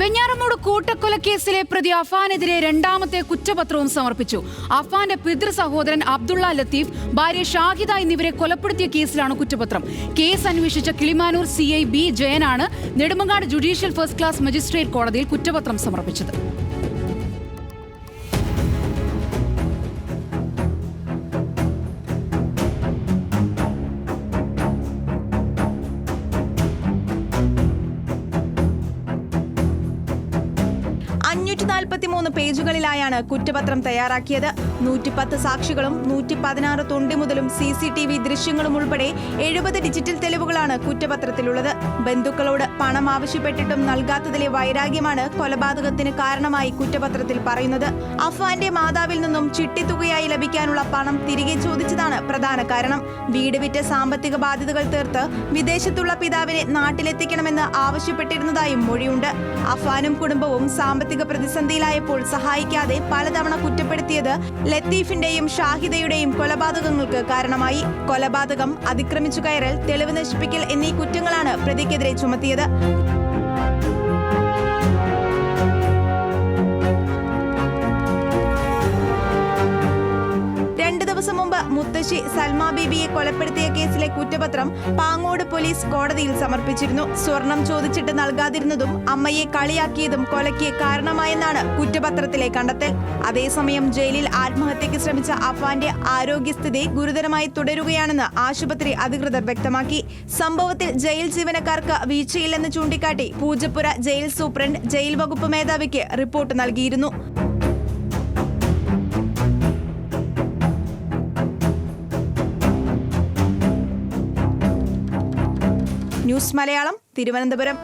വെഞ്ഞാറമൂട് കൂട്ടക്കൊലക്കേസിലെ പ്രതി അഫാനെതിരെ രണ്ടാമത്തെ കുറ്റപത്രവും സമർപ്പിച്ചു. അഫാന്റെ പിതൃ സഹോദരൻ അബ്ദുള്ള ലത്തീഫ്, ഭാര്യ ഷാഹിദ എന്നിവരെ കൊലപ്പെടുത്തിയ കേസിലാണ് കുറ്റപത്രം. കേസ് അന്വേഷിച്ച കിളിമാനൂർ CI B ജയനാണ് Nedumangad judicial first class magistrate കോടതിയിൽ കുറ്റപത്രം സമർപ്പിച്ചത്. പേജുകളിലായാണ് കുറ്റപത്രം തയ്യാറാക്കിയത്. 110 സാക്ഷികളും 116 തൊണ്ടി മുതലും CCTV ദൃശ്യങ്ങളും ഉൾപ്പെടെ 70 ഡിജിറ്റൽ തെളിവുകളാണ് കുറ്റപത്രത്തിലുള്ളത്. ബന്ധുക്കളോട് പണം ആവശ്യപ്പെട്ടിട്ടും നൽകാത്തതിലെ വൈരാഗ്യമാണ് കൊലപാതകത്തിന് കാരണമായി കുറ്റപത്രത്തിൽ പറയുന്നത്. അഫാന്റെ മാതാവിൽ നിന്നും ചിട്ടിത്തുകയായി ലഭിക്കാനുള്ള പണം തിരികെ ചോദിച്ചതാണ് പ്രധാന കാരണം. വീട് വിറ്റ് സാമ്പത്തിക ബാധ്യതകൾ തീർത്ത് വിദേശത്തുള്ള പിതാവിനെ നാട്ടിലെത്തിക്കണമെന്ന് ആവശ്യപ്പെട്ടിരുന്നതായും മൊഴിയുണ്ട്. അഫാനും കുടുംബവും സാമ്പത്തിക പ്രതിസന്ധിയിലായപ്പോൾ സഹായിക്കാതെ പലതവണ കുറ്റപ്പെടുത്തിയത് ലത്തീഫിന്റെയും ഷാഹിദയുടെയും കൊലപാതകങ്ങൾക്ക് കാരണമായി. കൊലപാതകം, അതിക്രമിച്ചു കയറൽ, തെളിവ് നശിപ്പിക്കൽ എന്നീ കുറ്റങ്ങളാണ് പ്രതിക്കെതിരെ ചുമത്തിയത്. മുമ്പ് മുത്തശ്ശി സൽമ ബീബിയെ കൊലപ്പെടുത്തിയ കേസിലെ കുറ്റപത്രം പാങ്ങോട് പോലീസ് കോടതിയിൽ സമർപ്പിച്ചിരുന്നു. സ്വർണം ചോദിച്ചിട്ട് നൽകാതിരുന്നതും അമ്മയെ കളിയാക്കിയതും കൊലയ്ക്ക് കാരണമായെന്നാണ് കുറ്റപത്രത്തിലെ കണ്ടെത്തൽ. അതേസമയം ജയിലിൽ ആത്മഹത്യയ്ക്ക് ശ്രമിച്ച അഫാന്റെ ആരോഗ്യസ്ഥിതി ഗുരുതരമായി തുടരുകയാണെന്ന് ആശുപത്രി അധികൃതർ വ്യക്തമാക്കി. സംഭവത്തിൽ ജയിൽ ജീവനക്കാർക്ക് വീഴ്ചയില്ലെന്ന് ചൂണ്ടിക്കാട്ടി പൂജപ്പുര ജയിൽ സൂപ്രണ്ട് ജയിൽ വകുപ്പ് മേധാവിക്ക് റിപ്പോർട്ട് നൽകിയിരുന്നു. ന്യൂസ് മലയാളം, തിരുവനന്തപുരം.